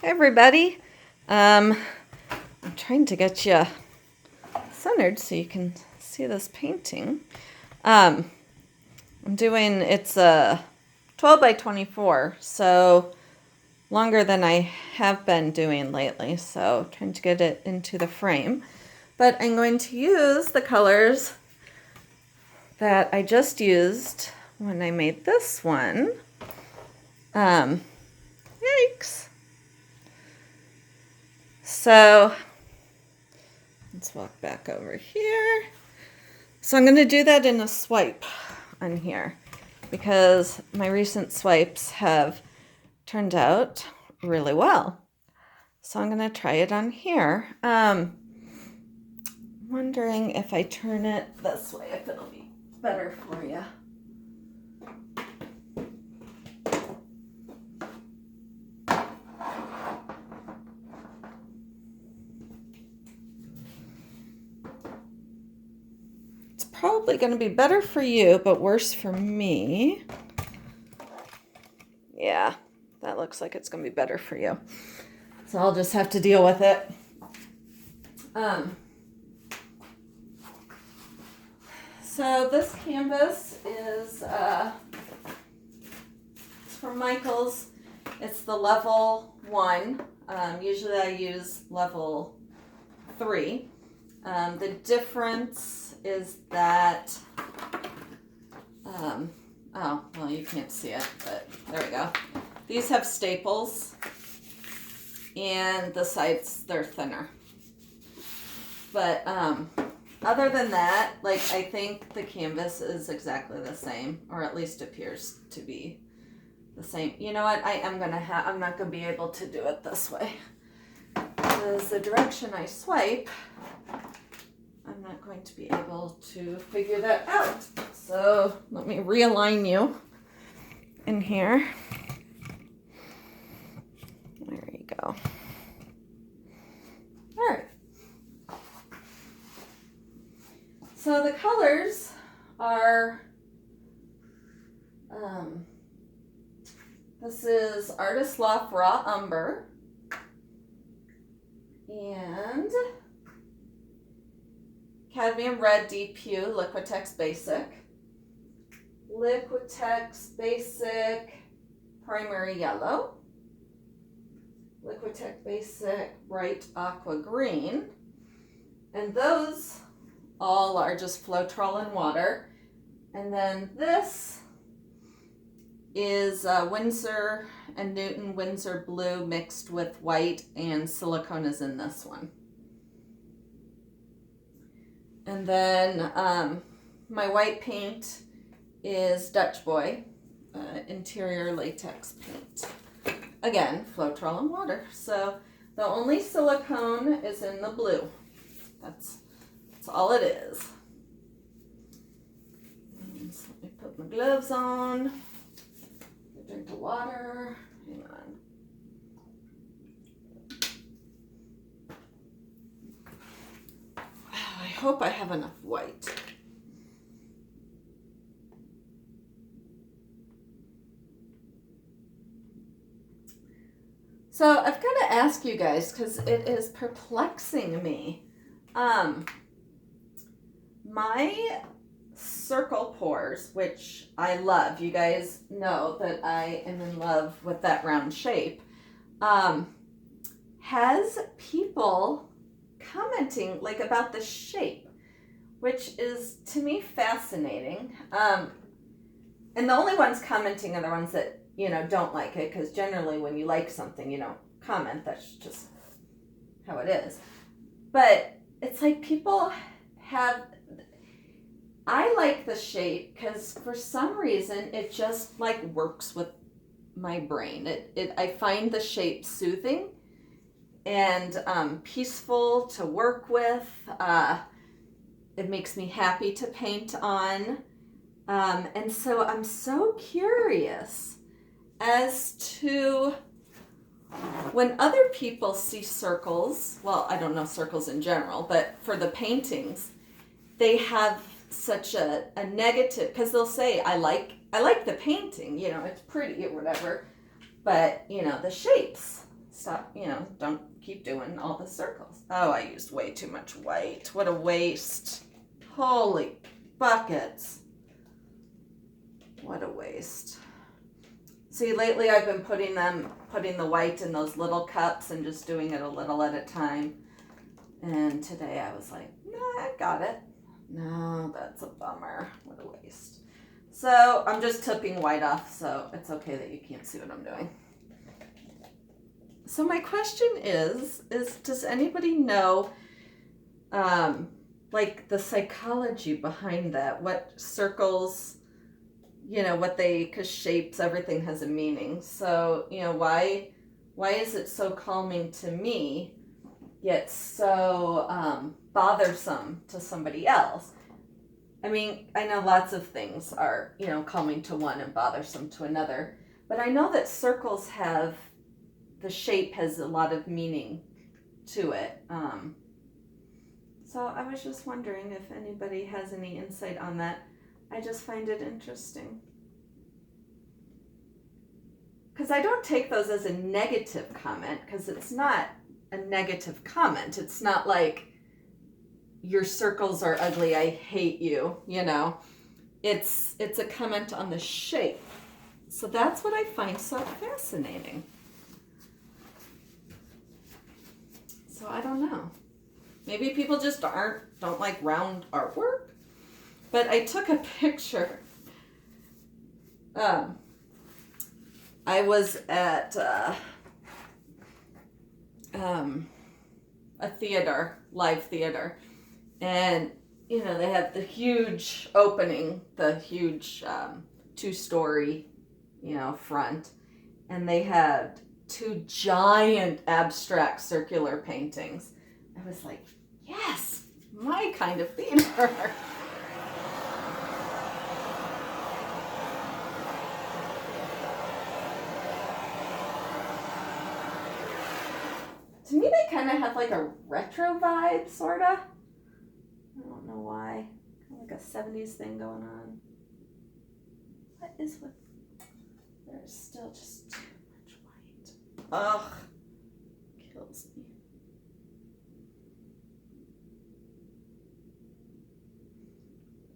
Hey everybody. I'm trying to get you centered so you can see this painting. It's a 12 by 24, so longer than I have been doing lately, so trying to get it into the frame. But I'm going to use the colors that I just used when I made this one. Yikes. So let's walk back over here. So I'm going to do that in a swipe on here because my recent swipes have turned out really well. So I'm going to try it on here. Wondering if I turn it this way, if it'll be better for you. Probably going to be better for you, but worse for me. Yeah, that looks like it's going to be better for you. So I'll just have to deal with it. So this canvas is it's from Michaels. It's the level 1. Usually I use level 3. The difference is that, oh, well, you can't see it, but there we go. These have staples, and the sides, they're thinner. But other than that, like, I think the canvas is exactly the same, or at least appears to be the same. You know what? I'm not gonna be able to do it this way, because the direction I swipe, I'm not going to be able to figure that out. So let me realign you in here. There you go. All right. So the colors are, this is Artist Loft Raw Umber, and Cadmium Red DPU Liquitex Basic, Liquitex Basic Primary Yellow, Liquitex Basic Bright Aqua Green, and those all are just Floetrol and water. And then this is Winsor & Newton Winsor Blue mixed with white, and silicone is in this one. And then my white paint is Dutch Boy interior latex paint. Again, Floetrol and water. So the only silicone is in the blue. That's all it is. So let me put my gloves on. A drink of water. Hang on. I hope I have enough white. So I've got to ask you guys, because it is perplexing me. My circle pours, which I love, you guys know that I am in love with that round shape, has people commenting like about the shape, which is to me fascinating. And the only ones commenting are the ones that, don't like it, because generally when you like something, you don't comment. That's just how it is. But it's like people I like the shape because for some reason it just like works with my brain. I find the shape soothing and peaceful to work with. It makes me happy to paint on. And so I'm so curious as to when other people see circles, well, I don't know circles in general, but for the paintings, they have such a negative, because they'll say, I like the painting, it's pretty or whatever, but, the shapes stop, don't keep doing all the circles. Oh, I used way too much white. What a waste. Holy buckets. What a waste. See, lately I've been putting the white in those little cups and just doing it a little at a time. And today I was like, nah, I got it. No, that's a bummer. What a waste. So I'm just tipping white off, so it's okay that you can't see what I'm doing. So my question is does anybody know, like the psychology behind that? What circles, because shapes, everything has a meaning. So, why is it so calming to me, yet so bothersome to somebody else? I mean, I know lots of things are, calming to one and bothersome to another, but I know that circles the shape has a lot of meaning to it. So I was just wondering if anybody has any insight on that. I just find it interesting. Because I don't take those as a negative comment, because it's not a negative comment. It's not like, your circles are ugly, I hate you, It's a comment on the shape. So that's what I find so fascinating. So I don't know. Maybe people just don't like round artwork. But I took a picture. I was at a theater, live theater, and they have the huge opening, the huge 2-story, front, and they had 2 giant abstract circular paintings. I was like, yes, my kind of theater. To me, they kind of have like a retro vibe, sort of. I don't know why. Kind of like a 70s thing going on. What is with... There's still just too much white. Ugh. Kills me.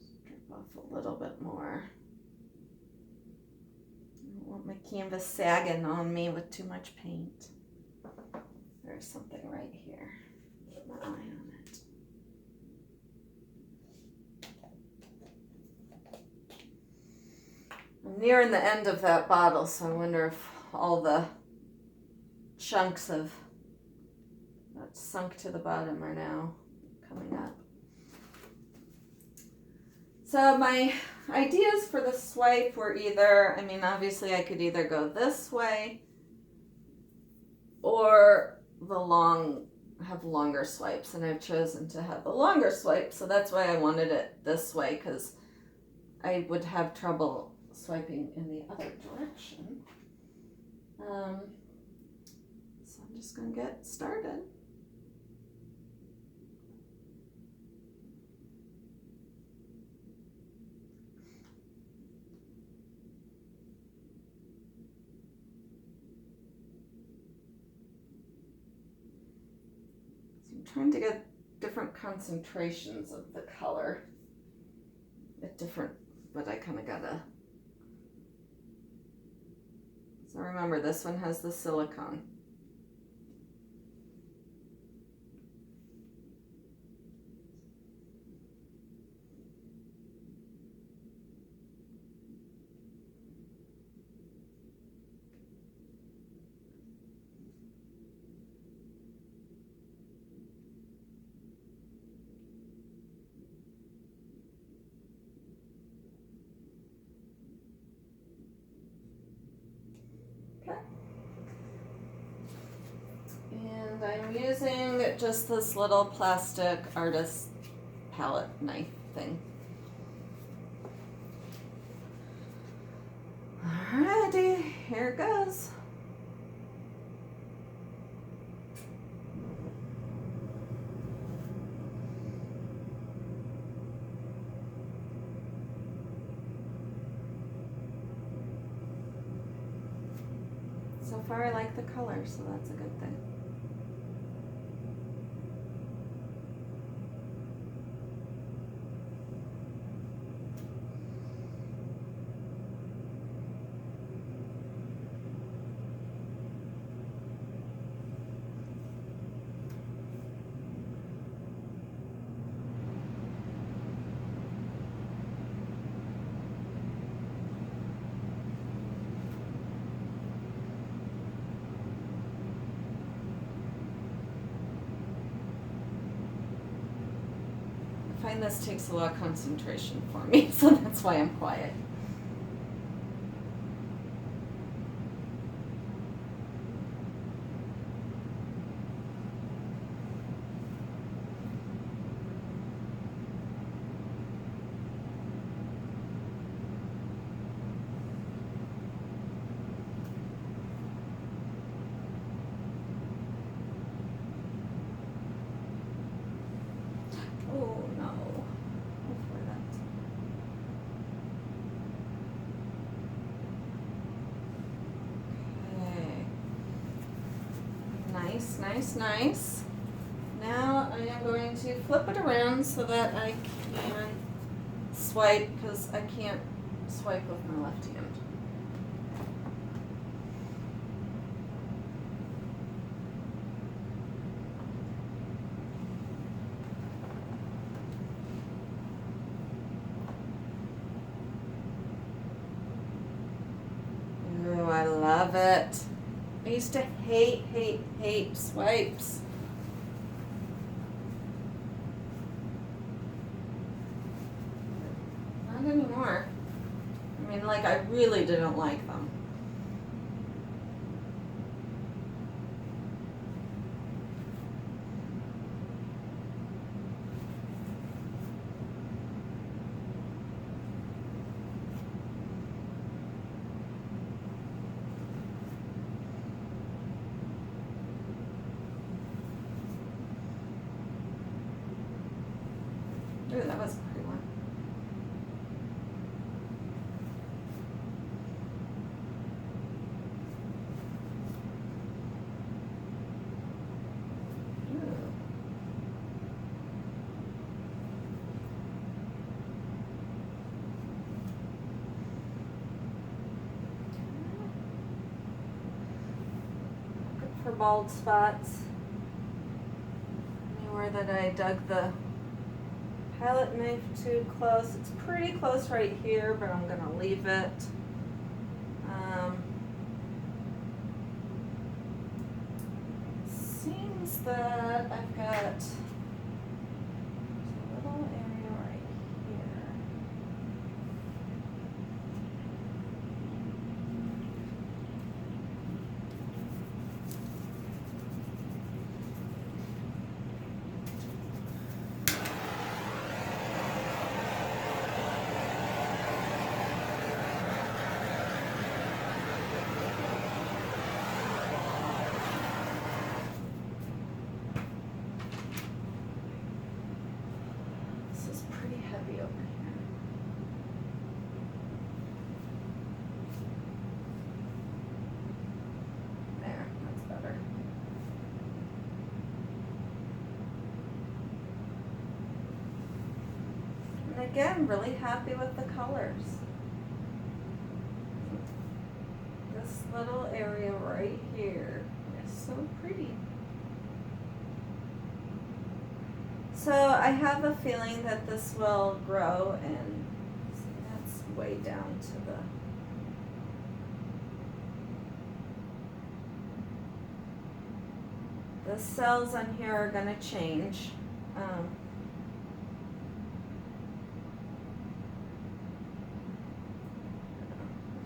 Strip off a little bit more. I don't want my canvas sagging on me with too much paint. There's something right here. Keep my eye on it. I'm nearing the end of that bottle, so I wonder if all the chunks of that sunk to the bottom are now coming up. So my ideas for the swipe were obviously I could either go this way or have longer swipes, and I've chosen to have the longer swipe, so that's why I wanted it this way, because I would have trouble swiping in the other direction. So I'm just going to get started. Trying to get different concentrations of the color at different, but I kind of gotta. So remember, this one has the silicone. And I'm using just this little plastic artist palette knife thing. Alrighty, here it goes. So far I like the color, so that's a good thing. I find this takes a lot of concentration for me, so that's why I'm quiet. Oh no. Hopefully that's... Okay. Nice, nice, nice. Now I am going to flip it around so that I can swipe, because I can't swipe with my left hand. Ooh, I love it. I used to hate swipes. Not anymore. I mean, like, I really didn't like them. Ooh, that was a pretty one. Ooh. Good for bald spots. Anywhere that I dug the palette knife too close. It's pretty close right here, but I'm gonna leave it. Seems that I've got a little area right here. Heavy over here. There, that's better. And again, really happy with the colors. This little area right here is so pretty. So I have a feeling that this will grow, and see, that's way down to the cells on here are going to change. There's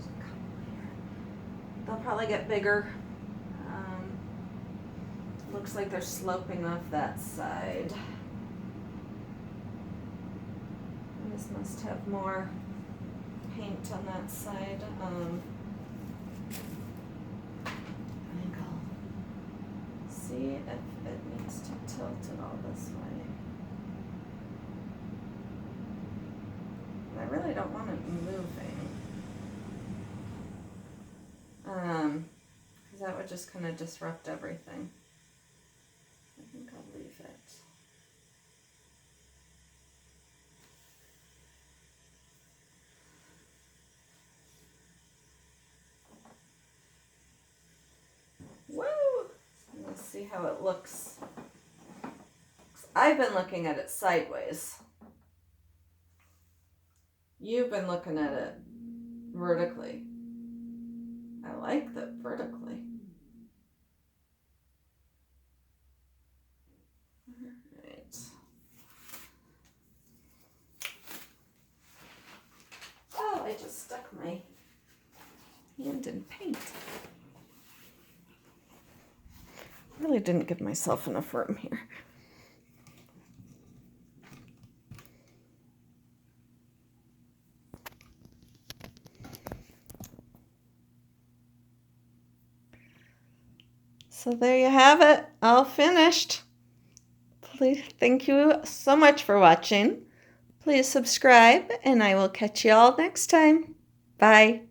a couple here. They'll probably get bigger. Looks like they're sloping off that side. This must have more paint on that side. I think I'll see if it needs to tilt it all this way. I really don't want it moving. Because that would just kind of disrupt everything. I think I'll leave it. Woo! Let's see how it looks. I've been looking at it sideways. You've been looking at it vertically. I like the vertically. Alright. Oh, I just stuck my hand in paint. Really didn't give myself enough room here. So there you have it, all finished. Please, thank you so much for watching. Please subscribe, and I will catch you all next time. Bye.